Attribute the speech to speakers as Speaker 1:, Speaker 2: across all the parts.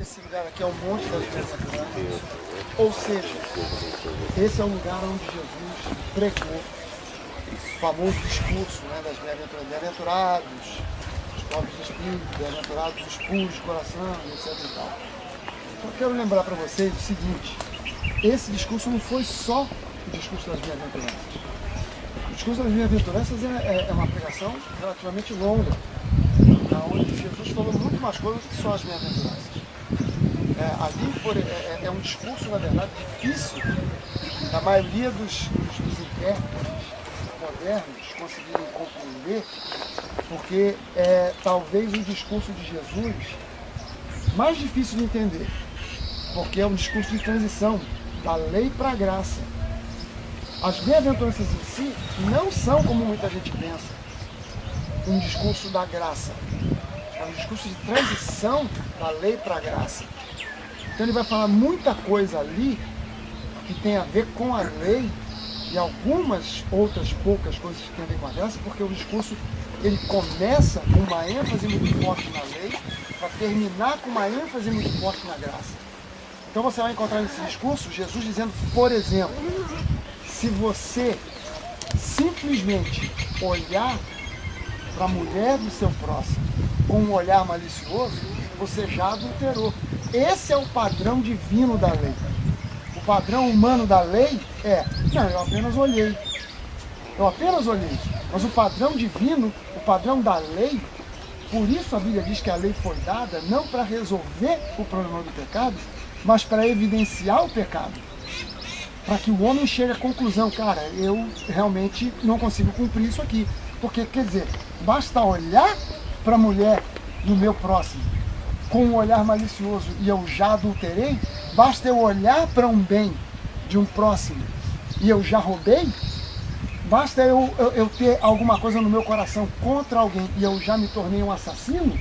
Speaker 1: esse lugar aqui é o Monte das Bem-aventuranças. Ou seja, esse é o lugar onde Jesus pregou o famoso discurso, né, das bem-aventuranças. Bem-aventurados os pobres de espírito, bem-aventurados os puros de coração, etc. E tal. Então eu quero lembrar para vocês o seguinte: esse discurso não foi só o discurso das bem-aventuranças. O discurso das bem-aventuranças é uma pregação relativamente longa, onde Jesus falou muito mais coisas que só as bem-aventuranças. Ali é um discurso, na verdade, difícil da maioria dos intérpretes modernos conseguirem compreender, porque é talvez o discurso de Jesus mais difícil de entender, porque é um discurso de transição da lei para a graça. As bem-aventuranças em si não são, como muita gente pensa, um discurso da graça. É um discurso de transição da lei para a graça. Então ele vai falar muita coisa ali que tem a ver com a lei e algumas outras poucas coisas que tem a ver com a graça, porque o discurso ele começa com uma ênfase muito forte na lei para terminar com uma ênfase muito forte na graça. Então você vai encontrar nesse discurso Jesus dizendo, por exemplo, se você simplesmente olhar para a mulher do seu próximo com um olhar malicioso, você já adulterou. Esse é o padrão divino da lei. O padrão humano da lei não, eu apenas olhei. Mas o padrão divino, o padrão da lei, por isso a Bíblia diz que a lei foi dada não para resolver o problema do pecado, mas para evidenciar o pecado. Para que o homem chegue à conclusão, cara, eu realmente não consigo cumprir isso aqui. Porque, quer dizer, basta olhar para a mulher do meu próximo com um olhar malicioso e eu já adulterei? Basta eu olhar para um bem de um próximo e eu já roubei? Basta eu ter alguma coisa no meu coração contra alguém e eu já me tornei um assassino?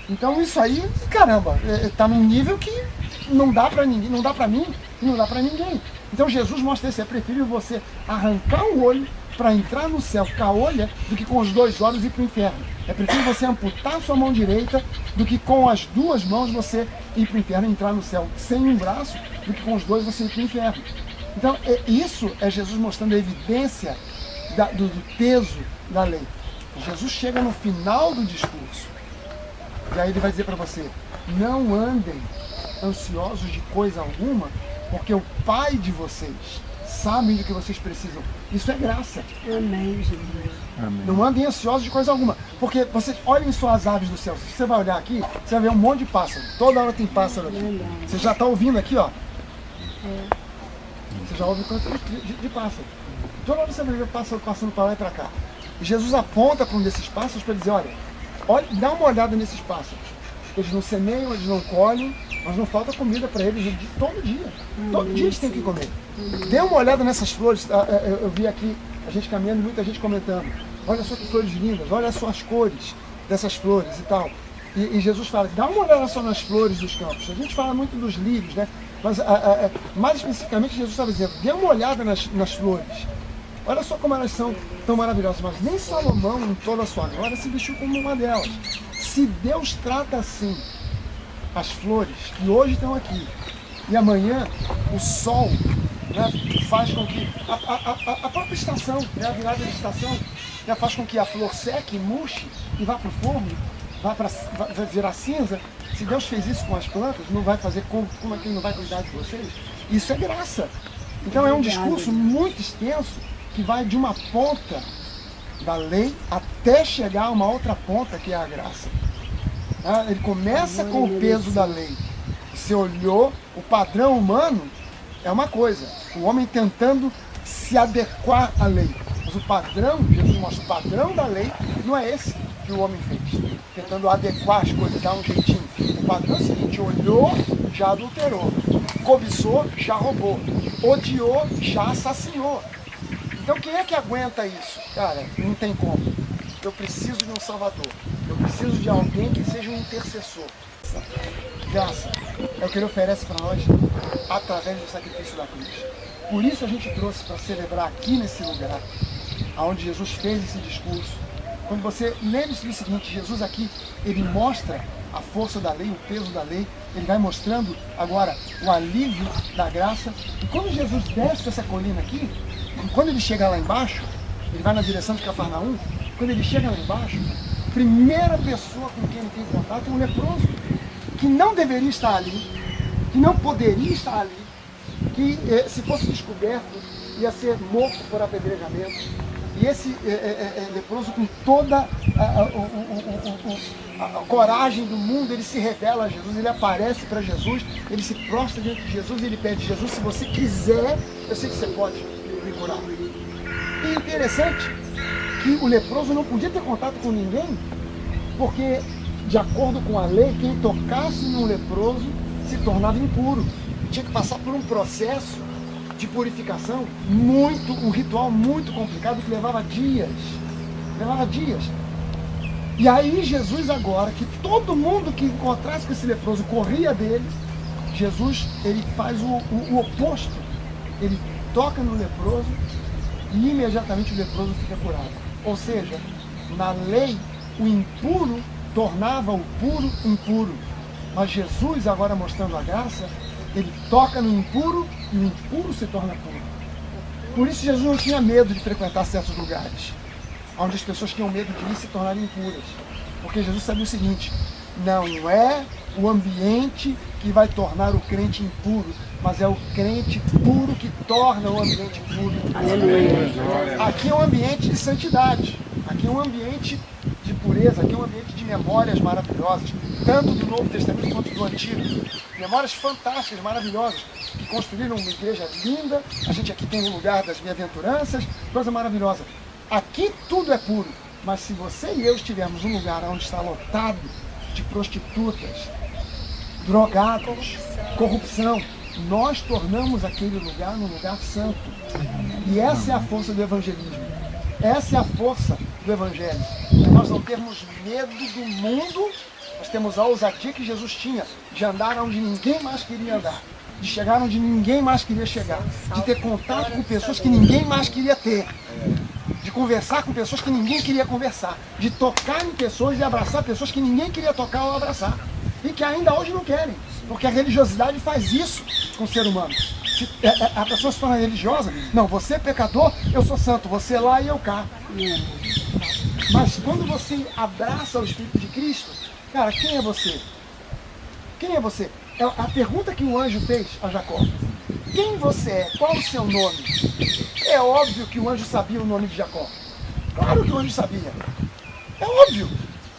Speaker 1: Então isso aí, caramba, está num nível que não dá para ninguém, não dá para mim e não dá para ninguém. Então Jesus mostra isso: é preferível você arrancar o olho para entrar no céu caolha do que com os dois olhos ir para o inferno. É preferível você amputar a sua mão direita do que com as duas mãos você ir para o inferno e entrar no céu sem um braço, do que com os dois você ir para o inferno. Então isso é Jesus mostrando a evidência do peso da lei. Jesus chega no final do discurso e aí ele vai dizer para você: não andem ansiosos de coisa alguma, porque o Pai de vocês sabe do que vocês precisam. Isso é graça.
Speaker 2: Amém, Jesus.
Speaker 3: Amém.
Speaker 1: Não andem ansiosos de coisa alguma. Porque vocês olhem só as aves do céu. Se você vai olhar aqui, você vai ver um monte de pássaro. Toda hora tem pássaro aqui. Você já está ouvindo aqui, ó. Você já ouve o canto de pássaro. Toda hora você vai ver pássaro passando para lá e para cá. E Jesus aponta para um desses pássaros para dizer: olha, dá uma olhada nesses pássaros. Eles não semeiam, eles não colhem, mas não falta comida para eles todo dia. Todo dia eles têm que comer. Dê uma olhada nessas flores. Eu vi aqui a gente caminhando, muita gente comentando: olha só que flores lindas, olha só as cores dessas flores e tal. E Jesus fala: dá uma olhada só nas flores dos campos. A gente fala muito dos lírios, né? Mas mais especificamente Jesus estava dizendo: dê uma olhada nas flores. Olha só como elas são tão maravilhosas. Mas nem Salomão, em toda a sua glória, se vestiu como uma delas. Se Deus trata assim as flores que hoje estão aqui, e amanhã o sol, né, faz com que a própria estação, né, a virada da estação, né, faz com que a flor seque, murche e vá para o fogo, vai virar cinza. Se Deus fez isso com as plantas, não vai fazer como é que ele não vai cuidar de vocês? Isso é graça. Então é um discurso muito extenso que vai de uma ponta da lei até chegar a uma outra ponta, que é a graça. Ele começa com o peso da lei. Você olhou, o padrão humano é uma coisa, o homem tentando se adequar à lei. Mas o padrão, Jesus mostra, o padrão da lei não é esse que o homem fez, tentando adequar as coisas, dar um jeitinho. O padrão é o seguinte: olhou, já adulterou, cobiçou, já roubou, odiou, já assassinou. Então quem é que aguenta isso? Cara, não tem como. Eu preciso de um Salvador. Eu preciso de alguém que seja um intercessor. Graça é o que ele oferece para nós através do sacrifício da cruz. Por isso a gente trouxe para celebrar aqui nesse lugar, onde Jesus fez esse discurso. Quando você lembre-se do seguinte: Jesus aqui, ele mostra a força da lei, o peso da lei. Ele vai mostrando agora o alívio da graça. E quando Jesus desce essa colina aqui, quando ele chega lá embaixo, ele vai na direção de Cafarnaum, quando ele chega lá embaixo, a primeira pessoa com quem ele tem contato é um leproso, que não deveria estar ali, que não poderia estar ali, que se fosse descoberto ia ser morto por apedrejamento. E esse leproso, com toda a coragem do mundo, ele se revela a Jesus, ele aparece para Jesus, ele se prostra diante de Jesus e ele pede: Jesus, se você quiser, eu sei que você pode me curar. E é interessante que o leproso não podia ter contato com ninguém, porque, de acordo com a lei, quem tocasse num leproso se tornava impuro. Tinha que passar por um processo de purificação, um ritual muito complicado, que levava dias. E aí Jesus, agora que todo mundo que encontrasse com esse leproso corria dele, Jesus, ele faz o oposto. Ele toca no leproso e imediatamente o leproso fica curado. Ou seja, na lei, o impuro tornava o puro impuro. Mas Jesus, agora mostrando a graça, ele toca no impuro e o impuro se torna puro. Por isso Jesus não tinha medo de frequentar certos lugares, onde as pessoas tinham medo de ir se tornarem impuras. Porque Jesus sabia o seguinte: não é o ambiente que vai tornar o crente impuro, mas é o crente puro que torna o ambiente puro. Aqui é um ambiente de santidade, aqui é um ambiente de pureza, aqui é um ambiente de memórias maravilhosas, tanto do Novo Testamento quanto do Antigo. Memórias fantásticas, maravilhosas, que construíram uma igreja linda. A gente aqui tem um lugar das bem-aventuranças, coisa maravilhosa. Aqui tudo é puro, mas se você e eu estivermos num lugar onde está lotado de prostitutas, drogados, corrupção, nós tornamos aquele lugar um lugar santo. E essa é a força do evangelismo. Essa é a força do evangelho. É nós não termos medo do mundo, nós temos a ousadia que Jesus tinha de andar onde ninguém mais queria andar, de chegar onde ninguém mais queria chegar, de ter contato com pessoas que ninguém mais queria ter, de conversar com pessoas que ninguém queria conversar, de tocar em pessoas e abraçar pessoas que ninguém queria tocar ou abraçar, e que ainda hoje não querem, porque a religiosidade faz isso com o ser humano. A pessoa se torna religiosa, não, você é pecador, eu sou santo, você lá e eu cá. Mas quando você abraça o Espírito de Cristo, cara, quem é você? Quem é você? A pergunta que o anjo fez a Jacó: quem você é? Qual o seu nome? É óbvio que o anjo sabia o nome de Jacó. Claro que o anjo sabia. É óbvio.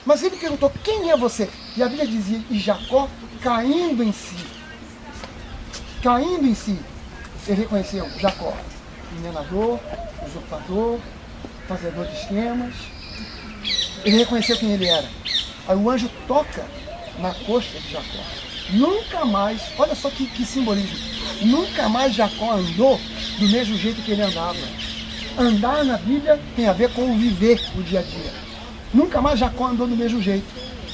Speaker 1: Mas ele perguntou: quem é você? E a Bíblia dizia: e Jacó, caindo em si, ele reconheceu Jacó, enganador, usurpador, fazedor de esquemas. Ele reconheceu quem ele era. Aí o anjo toca na coxa de Jacó. Nunca mais, olha só que simbolismo, nunca mais Jacó andou do mesmo jeito que ele andava. Andar na Bíblia tem a ver com o viver o dia a dia. Nunca mais Jacó andou do mesmo jeito,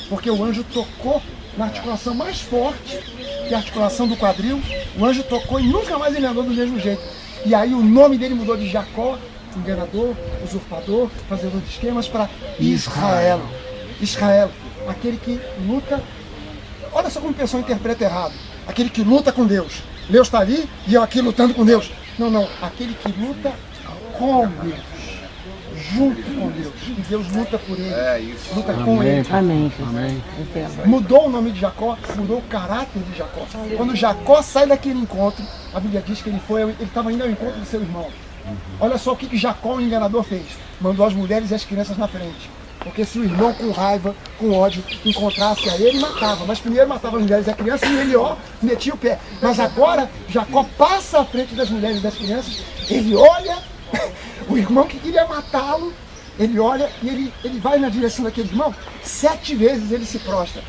Speaker 1: porque o anjo tocou na articulação mais forte, que é a articulação do quadril. O anjo tocou e nunca mais ele andou do mesmo jeito. E aí o nome dele mudou de Jacó, enganador, usurpador, fazedor de esquemas, para Israel. Israel, aquele que luta. Olha só como a pessoa interpreta errado. Aquele que luta com Deus. Deus está ali e eu aqui lutando com Deus. Não. Aquele que luta com Deus. Junto com Deus. E Deus luta por ele. Luta com ele.
Speaker 2: Amém.
Speaker 1: Mudou o nome de Jacó, mudou o caráter de Jacó. Quando Jacó sai daquele encontro, a Bíblia diz que ele estava indo ao encontro do seu irmão. Olha só o que Jacó, o enganador, fez. Mandou as mulheres e as crianças na frente. Porque se o irmão com raiva, com ódio, encontrasse a ele, matava. Mas primeiro matava as mulheres e as crianças e ele, metia o pé. Mas agora, Jacó passa à frente das mulheres e das crianças, ele olha, o irmão que queria matá-lo, ele olha e ele vai na direção daquele irmão, 7 vezes ele se prostra.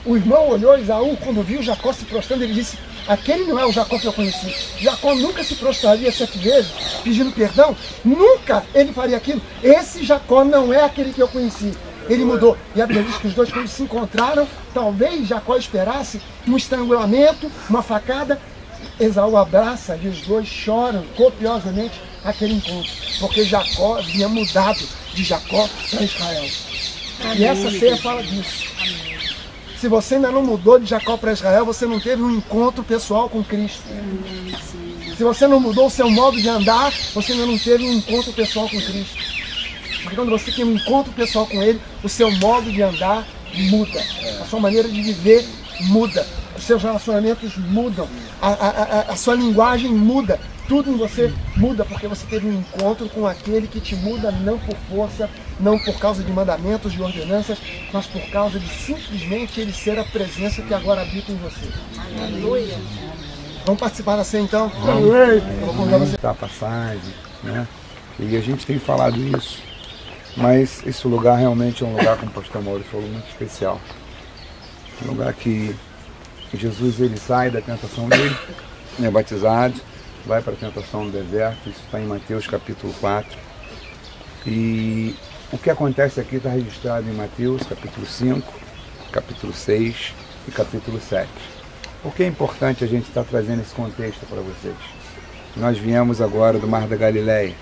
Speaker 1: O irmão olhou, Esaú, quando viu Jacó se prostrando, ele disse: aquele não é o Jacó que eu conheci. Jacó nunca se prostraria 7 vezes, pedindo perdão. Nunca ele faria aquilo. Esse Jacó não é aquele que eu conheci. Ele mudou. E a Bíblia diz que os dois, quando se encontraram, talvez Jacó esperasse um estrangulamento, uma facada. Esaú abraça e os dois choram copiosamente aquele encontro. Porque Jacó havia mudado de Jacó para Israel. E essa ceia fala disso. Se você ainda não mudou de Jacó para Israel, você não teve um encontro pessoal com Cristo. Se você não mudou o seu modo de andar, você ainda não teve um encontro pessoal com Cristo. Porque quando você tem um encontro pessoal com Ele, o seu modo de andar muda. A sua maneira de viver muda. Os seus relacionamentos mudam. A sua linguagem muda. Tudo em você muda porque você teve um encontro com aquele que te muda não por força, não por causa de mandamentos, de ordenanças, mas por causa de simplesmente Ele ser a presença que agora habita em você. Aleluia. Vamos participar da ceia então? Eu vou convidar você.
Speaker 2: A passagem, né? E a gente tem falado isso, mas esse lugar realmente é um lugar, como o pastor Mauro falou, muito especial. Um lugar que Jesus ele sai da tentação dele, é batizado, vai para a tentação no deserto, isso está em Mateus capítulo 4. E o que acontece aqui está registrado em Mateus capítulo 5, capítulo 6 e capítulo 7. Por que é importante a gente estar trazendo esse contexto para vocês? Nós viemos agora do Mar da Galileia,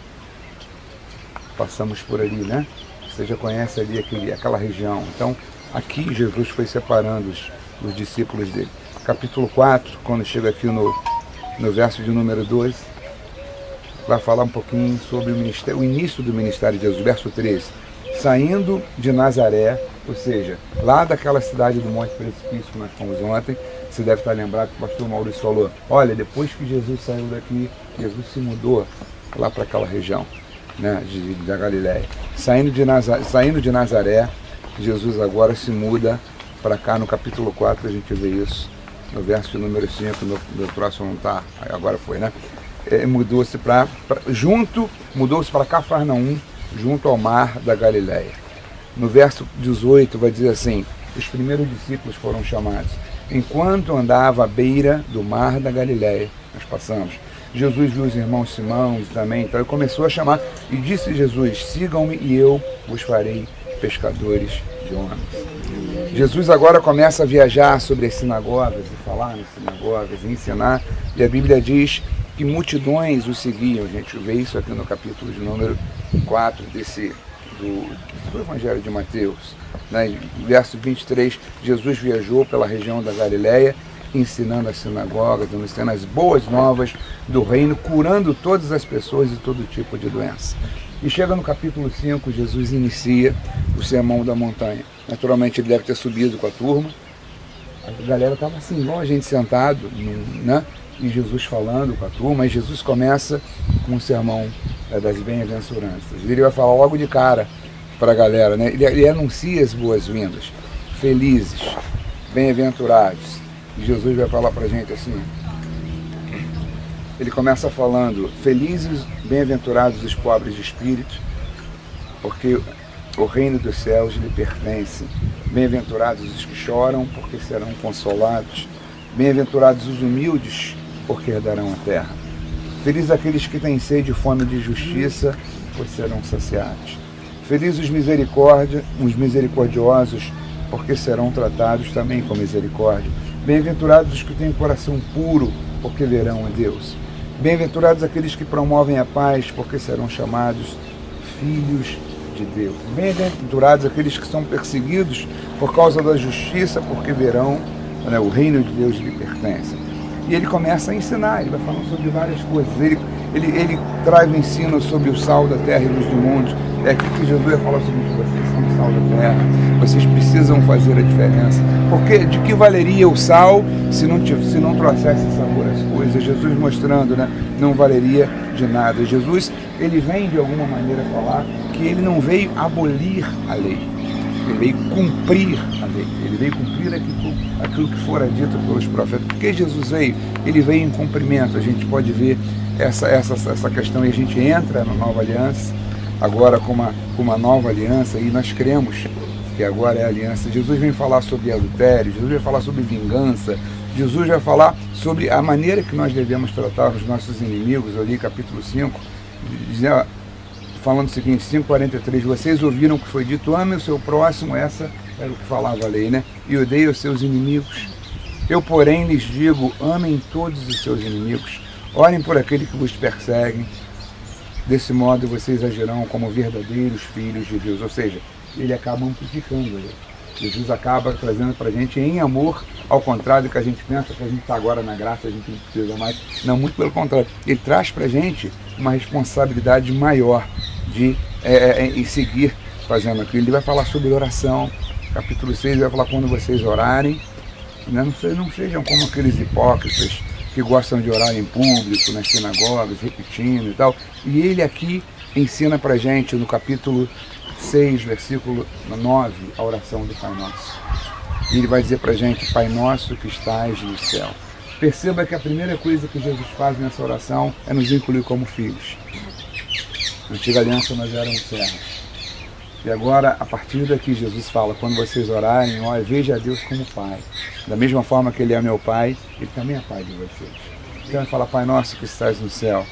Speaker 2: passamos por ali, né? Você já conhece ali aquela região. Então, aqui Jesus foi separando os discípulos dele. Capítulo 4, quando chega aqui no verso de número 12, vai falar um pouquinho sobre o início do ministério de Jesus, verso 13. Saindo de Nazaré, ou seja, lá daquela cidade do Monte Precipício que nós fomos ontem, você deve estar lembrado que o pastor Maurício falou, olha, depois que Jesus saiu daqui, Jesus se mudou lá para aquela região, né, da Galileia. Saindo de Nazaré, Jesus agora se muda para cá no capítulo 4, a gente vê isso. No verso número 5, no próximo não está, agora foi, né? Mudou-se para Cafarnaum, junto ao mar da Galileia. No verso 18 vai dizer assim, os primeiros discípulos foram chamados. Enquanto andava à beira do mar da Galileia, nós passamos, Jesus viu os irmãos Simão também, então ele começou a chamar, e disse Jesus, sigam-me e eu vos farei pescadores de homens. Jesus agora começa a viajar sobre as sinagogas e falar nas sinagogas e ensinar, e a Bíblia diz que multidões o seguiam. A gente vê isso aqui no capítulo de número 4 do Evangelho de Mateus, né? Verso 23, Jesus viajou pela região da Galileia, ensinando as sinagogas, ensinando as boas novas do reino, curando todas as pessoas de todo tipo de doença. E chega no capítulo 5, Jesus inicia o Sermão da Montanha. Naturalmente ele deve ter subido com a turma. A galera estava assim, igual a gente sentado, né? E Jesus falando com a turma. E Jesus começa com o Sermão das Bem-aventuranças. Ele vai falar logo de cara para a galera, né? Ele anuncia as boas-vindas. Felizes, bem-aventurados. E Jesus vai falar para a gente assim. Ele começa falando, felizes, bem-aventurados os pobres de espírito, porque o reino dos céus lhe pertence. Bem-aventurados os que choram, porque serão consolados. Bem-aventurados os humildes, porque herdarão a terra. Felizes aqueles que têm sede e fome de justiça, pois serão saciados. Felizes os misericordiosos, porque serão tratados também com misericórdia. Bem-aventurados os que têm coração puro, porque verão a Deus. Bem-aventurados aqueles que promovem a paz, porque serão chamados filhos de Deus. Bem-aventurados aqueles que são perseguidos por causa da justiça, porque verão, né, o reino de Deus lhe pertence. E ele começa a ensinar, ele vai falando sobre várias coisas. Ele traz o ensino sobre o sal da terra e luz do mundo. É aqui que Jesus vai falar sobre isso. Vocês são o sal da terra, vocês precisam fazer a diferença. Porque de que valeria o sal se não trouxesse sabor às coisas? Jesus mostrando, né, não valeria de nada. Jesus, ele vem de alguma maneira falar que ele não veio abolir a lei, ele veio cumprir a lei, ele veio cumprir aquilo que fora dito pelos profetas. Porque Jesus veio, ele veio em cumprimento. A gente pode ver essa questão, e a gente entra na nova aliança, agora com uma nova aliança, e nós cremos que agora é a aliança. Jesus vem falar sobre adultério, Jesus vai falar sobre vingança, Jesus vai falar sobre a maneira que nós devemos tratar os nossos inimigos. Ali capítulo 5, falando o seguinte, 5:43, vocês ouviram o que foi dito, ame o seu próximo, essa era o que falava a lei, né? E odeie os seus inimigos. Eu, porém, lhes digo, amem todos os seus inimigos, orem por aquele que vos perseguem, desse modo vocês agirão como verdadeiros filhos de Deus. Ou seja, ele acaba amplificando a lei. Jesus acaba trazendo para a gente em amor, ao contrário do que a gente pensa, que a gente está agora na graça, a gente não precisa mais. Não, muito pelo contrário. Ele traz para a gente uma responsabilidade maior de seguir fazendo aquilo. Ele vai falar sobre oração. Capítulo 6, ele vai falar quando vocês orarem, né? Não sejam como aqueles hipócritas que gostam de orar em público, nas sinagogas, repetindo e tal. E ele aqui ensina para a gente, no capítulo 6, versículo 9, a oração do Pai Nosso. E ele vai dizer para a gente, Pai Nosso que estás no céu. Perceba que a primeira coisa que Jesus faz nessa oração é nos incluir como filhos. Na antiga aliança nós éramos servos. E agora, a partir daqui, Jesus fala, quando vocês orarem, veja a Deus como Pai. Da mesma forma que Ele é meu Pai, Ele também é Pai de vocês. Então ele fala, Pai Nosso que estás no céu.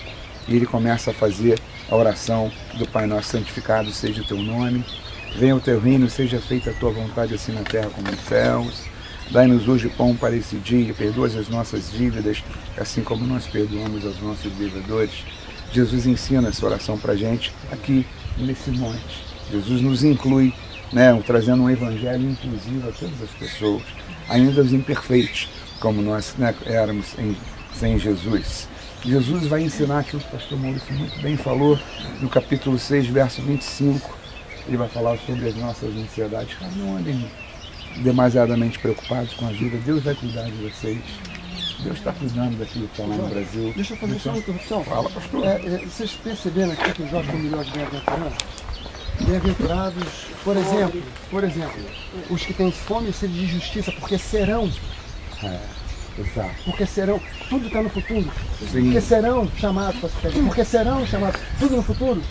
Speaker 2: E ele começa a fazer a oração do Pai Nosso, santificado seja o teu nome. Venha o teu reino, seja feita a tua vontade, assim na terra como nos céus. Dai-nos hoje o pão para esse dia, perdoa as nossas dívidas, assim como nós perdoamos aos nossos devedores. Jesus ensina essa oração para a gente aqui nesse monte. Jesus nos inclui, né, trazendo um evangelho inclusivo a todas as pessoas, ainda os imperfeitos, como nós, né, éramos sem Jesus. Jesus vai ensinar aquilo que o pastor Maurício muito bem falou, no capítulo 6, verso 25. Ele vai falar sobre as nossas ansiedades. Não andem demasiadamente preocupados com a vida. Deus vai cuidar de vocês. Deus está cuidando daquilo que está lá no Brasil.
Speaker 1: Deixa eu fazer só uma interrupção.
Speaker 2: Fala, pastor.
Speaker 1: Vocês perceberam aqui que o Jorge Milhões de bem-aventurados? Bem-aventurados, por exemplo, os que têm fome e sede de justiça, porque serão.
Speaker 2: Exato.
Speaker 1: Porque serão, tudo está no futuro.
Speaker 2: Sim.
Speaker 1: Porque serão chamados para se pegar. Porque serão chamados, tudo no futuro.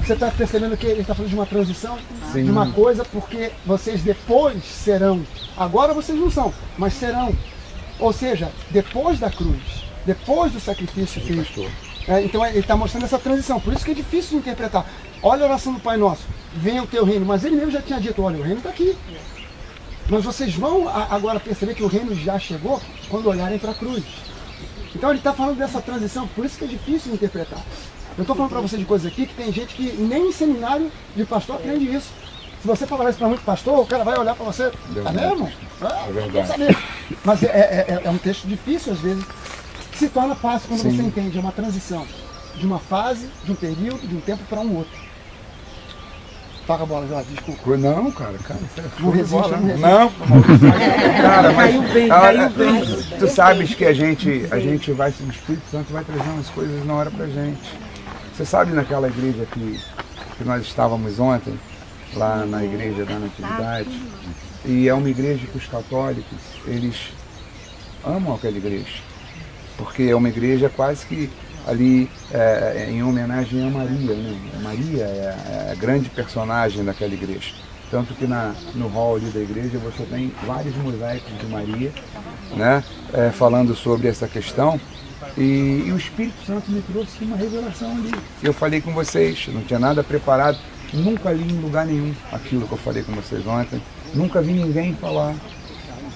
Speaker 1: Você está percebendo que ele está falando de uma transição,
Speaker 2: Sim.
Speaker 1: de uma coisa, porque vocês depois serão. Agora vocês não são, mas serão. Ou seja, depois da cruz, depois do sacrifício feito. Então ele está mostrando essa transição, por isso que é difícil de interpretar. Olha a oração do Pai Nosso, venha o teu reino, mas ele mesmo já tinha dito, olha, o reino está aqui. Mas vocês vão agora perceber que o reino já chegou quando olharem para a cruz. Então ele está falando dessa transição, por isso que é difícil de interpretar. Eu estou falando para vocês de coisas aqui que tem gente que nem em seminário de pastor aprende isso. Se você falar isso para muito pastor, o cara vai olhar para você, tá mesmo?
Speaker 2: É verdade.
Speaker 1: Mas é um texto difícil às vezes, que se torna fácil quando
Speaker 2: Sim.
Speaker 1: você entende, é uma transição de uma fase, de um período, de um tempo para um outro. Toca a bola, Jorge, desculpa.
Speaker 2: Não, cara,
Speaker 1: Não resiste, não resiste.
Speaker 2: Não, cara, mas
Speaker 3: Caiu bem.
Speaker 2: tu sabes que a gente vai, o Espírito Santo vai trazendo as coisas na hora pra gente. Você sabe naquela igreja que nós estávamos ontem, lá na igreja da Natividade, e é uma igreja que os católicos, eles amam aquela igreja, porque é uma igreja quase que ali em homenagem a Maria, né? Maria é a grande personagem daquela igreja. Tanto que no hall ali da igreja você tem vários mosaicos de Maria, né? Falando sobre essa questão. E o Espírito Santo me trouxe uma revelação ali. Eu falei com vocês, não tinha nada preparado, nunca li em lugar nenhum aquilo que eu falei com vocês ontem, nunca vi ninguém falar.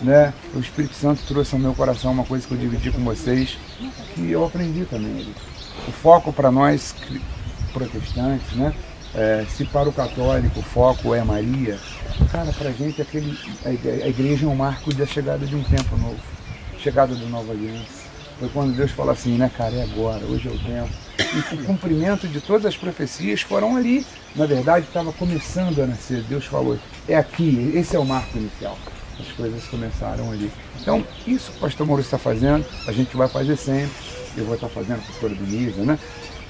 Speaker 2: Né? O Espírito Santo trouxe ao meu coração uma coisa que eu dividi com vocês, que eu aprendi também. O foco para nós protestantes, né? Se para o católico o foco é Maria, cara, para a gente a igreja é um marco da chegada de um tempo novo, chegada da nova aliança. Foi quando Deus fala assim, né, cara, é agora, hoje é o tempo. E o cumprimento de todas as profecias foram ali. Na verdade, estava começando a nascer. Deus falou, é aqui, esse é o marco inicial. As coisas começaram ali. Então, isso que o pastor Maurício está fazendo, a gente vai fazer sempre. Eu vou estar fazendo com a pastora Denise, né?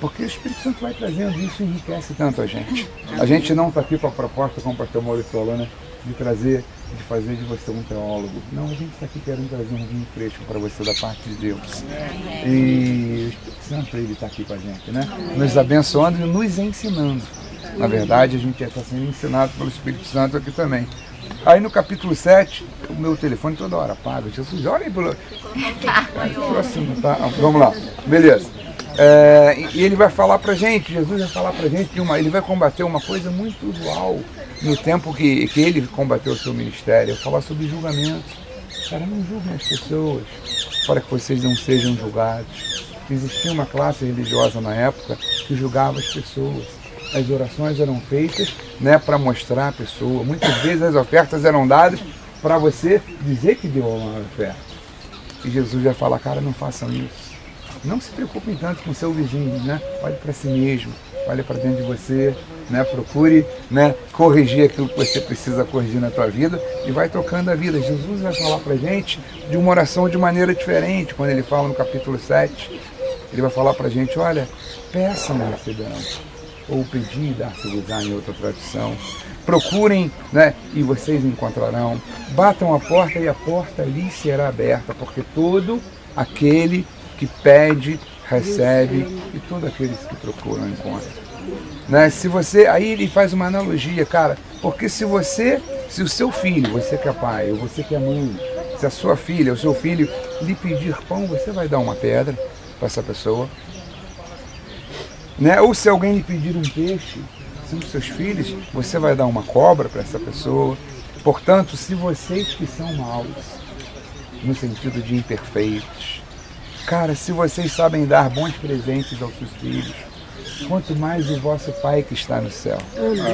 Speaker 2: Porque o Espírito Santo vai trazendo isso e enriquece tanto a gente. A gente não está aqui com a proposta, como o pastor Maurício falou, né? De fazer de você um teólogo. Não, a gente está aqui querendo trazer um vinho fresco para você da parte de Deus. E o Espírito Santo, ele está aqui com a gente, né? Nos abençoando e nos ensinando. Na verdade, a gente está sendo ensinado pelo Espírito Santo aqui também. Aí no capítulo 7, o meu telefone toda hora apaga. Jesus, olhem pelo... Próximo, tá? Vamos lá. Beleza. E ele vai falar pra gente, Jesus vai falar pra gente, ele vai combater uma coisa muito usual no tempo que ele combateu o seu ministério, falar sobre julgamento. Cara, não julguem as pessoas para que vocês não sejam julgados. Existia uma classe religiosa na época que julgava as pessoas. as orações eram feitas, né, para mostrar a pessoa. Muitas vezes as ofertas eram dadas para você dizer que deu uma oferta. E Jesus vai falar, cara, não façam isso. Não se preocupem tanto com o seu vizinho, né? Olhe para si mesmo, olhe para dentro de você, né? Procure, né, corrigir aquilo que você precisa corrigir na tua vida e vai tocando a vida. Jesus vai falar para a gente de uma oração de maneira diferente. Quando ele fala no capítulo 7, ele vai falar para a gente, olha, peçam e receberão. Ou pedir e dar-se-vos-á em outra tradução. Procurem, né, e vocês encontrarão. Batam a porta e a porta lhes será aberta, porque todo aquele que pede, recebe, e todos aqueles que procuram, encontram. Né? Se você, aí ele faz uma analogia, cara, porque se o seu filho, você que é pai, ou você que é mãe, se a sua filha, o seu filho lhe pedir pão, você vai dar uma pedra para essa pessoa. Né? Ou se alguém lhe pedir um peixe, são os seus filhos, você vai dar uma cobra para essa pessoa. Portanto, se vocês que são maus, no sentido de imperfeitos, cara, se vocês sabem dar bons presentes aos seus filhos, quanto mais o vosso Pai que está no céu.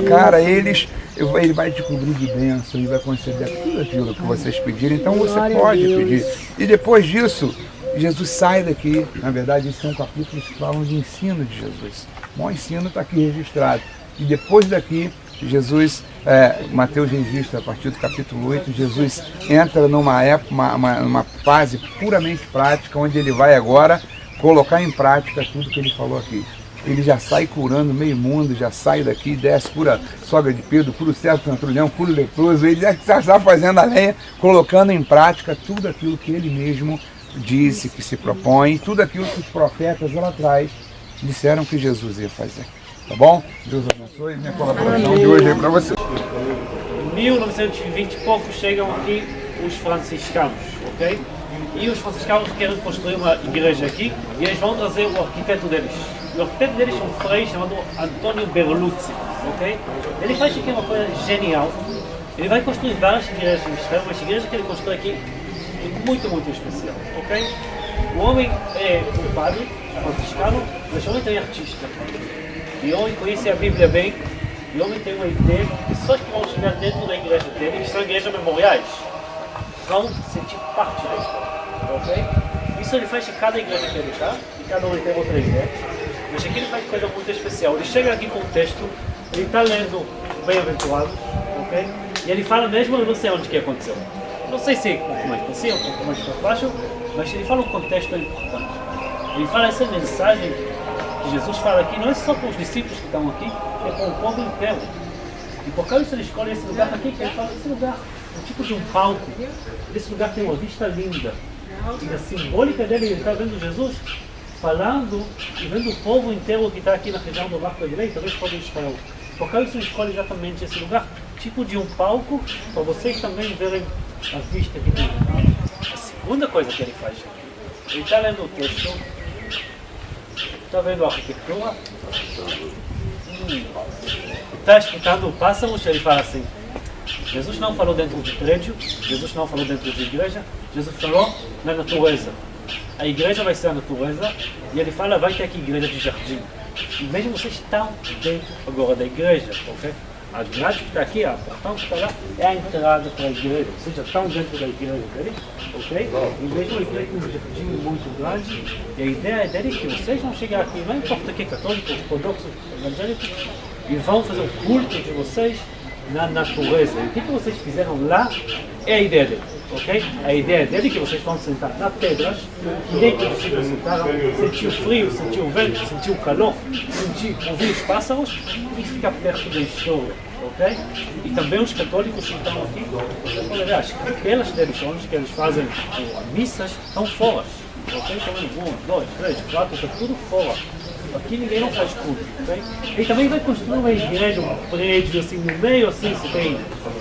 Speaker 2: Cara, ele vai te cobrir de bênção e vai conceder tudo aquilo que vocês pedirem. Então você pode pedir. E depois disso, Jesus sai daqui. Na verdade, esses são capítulos que falam de ensino de Jesus. O maior ensino está aqui registrado. E depois daqui, Jesus, Mateus registra a partir do capítulo 8, Jesus entra numa fase puramente prática, onde ele vai agora colocar em prática tudo que ele falou aqui. Ele já sai curando meio mundo, já sai daqui, desce, cura sogra de Pedro, cura o servo centurião, cura o leproso. Ele já está fazendo a lenha, colocando em prática tudo aquilo que ele mesmo disse, que se propõe, tudo aquilo que os profetas lá atrás disseram que Jesus ia fazer. Tá bom? Deus abençoe. Minha colaboração de hoje é para você.
Speaker 3: Em 1920 e pouco chegam aqui os franciscanos, ok? E os franciscanos querem construir uma igreja aqui e eles vão trazer o arquiteto deles. O arquiteto deles é um frei chamado Antonio Berluzzi, ok? Ele faz aqui uma coisa genial. Ele vai construir várias igrejas em Israel, mas a igreja que ele constrói aqui é muito, muito especial, ok? O homem é um padre franciscano, mas o homem também é artista. E o homem conhece a Bíblia bem, e o homem tem uma ideia que pessoas que vão chegar dentro da igreja dele, que são igrejas memoriais, vão sentir parte da história, ok? Isso ele faz em cada igreja que ele está, e cada um tem outra ideia, mas aqui ele faz coisa muito especial. Ele chega aqui com o texto, ele está lendo Bem-aventurados, ok? E ele fala mesmo, eu não sei onde que aconteceu. Não sei se é um pouco mais para cima, um pouco mais para baixo, mas ele fala um contexto importante. Ele fala essa mensagem que Jesus fala aqui, não é só para os discípulos que estão aqui, é para o povo inteiro. E por causa disso ele escolhe esse lugar aqui, que ele fala, esse lugar é um tipo de um palco. Esse lugar tem uma vista linda. E a simbólica dele, ele está vendo Jesus falando e vendo o povo inteiro que está aqui na região do Barco da Direita, talvez pode Israel. Por causa disso ele escolhe exatamente esse lugar, tipo de um palco, para vocês também verem a vista que tem. A segunda coisa que ele faz, ele está lendo o texto, está vendo a arquitetura, está escutando pássaros, ele fala assim, Jesus não falou dentro de prédio, Jesus não falou dentro de igreja, Jesus falou na natureza. A igreja vai ser a natureza, e ele fala, vai ter aqui igreja de jardim. E mesmo vocês estão dentro agora da igreja, ok? A grade que está aqui, a portão que está lá, é a entrada para a igreja, ou seja, estão dentro da igreja dele, ok? E mesmo a igreja tem um jardim muito grande, e a ideia dele é que vocês vão chegar aqui, não importa que católicos, ortodoxos, evangélicos, e vão fazer o culto de vocês na natureza. E o que vocês fizeram lá é a ideia dele, ok? A ideia dele é que vocês vão sentar nas pedras, ninguém que vocês sentaram, sentir o frio, sentir o vento, sentir o calor, ouvir os pássaros e ficar perto da história, ok? E também os católicos que estão aqui, vocês podem ver, as capelas deles, onde que eles fazem missas, estão fora, ok? Também 1, 2, 3, 4, está tudo fora. Aqui ninguém não faz culto, ok? E também vai construir uma igreja, um prédio assim no meio, assim, se tem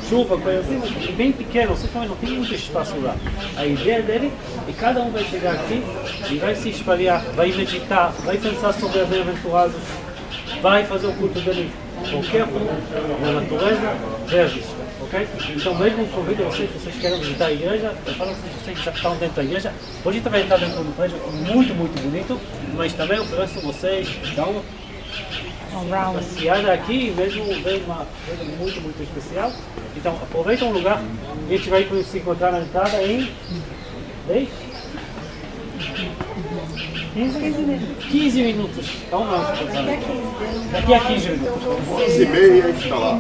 Speaker 3: chuva, coisa assim, mas é bem pequeno, você também não tem muito espaço lá. A ideia dele é que cada um vai chegar aqui e vai se espalhar, vai meditar, vai pensar sobre as bem-aventurados, vai fazer o culto dele qualquer um, na natureza, já vista, ok? Então mesmo convido vocês, se vocês querem visitar a igreja, eu falo que vocês já estão dentro da igreja, pode também estar dentro do prédio, muito, muito bonito, mas também ofereço a vocês, então, passear aqui, mesmo uma coisa muito, muito especial. Então aproveita um lugar e a gente vai se encontrar na entrada em 10? 15 minutos. Então, daqui a 15 minutos.
Speaker 4: 11h30 a gente está lá.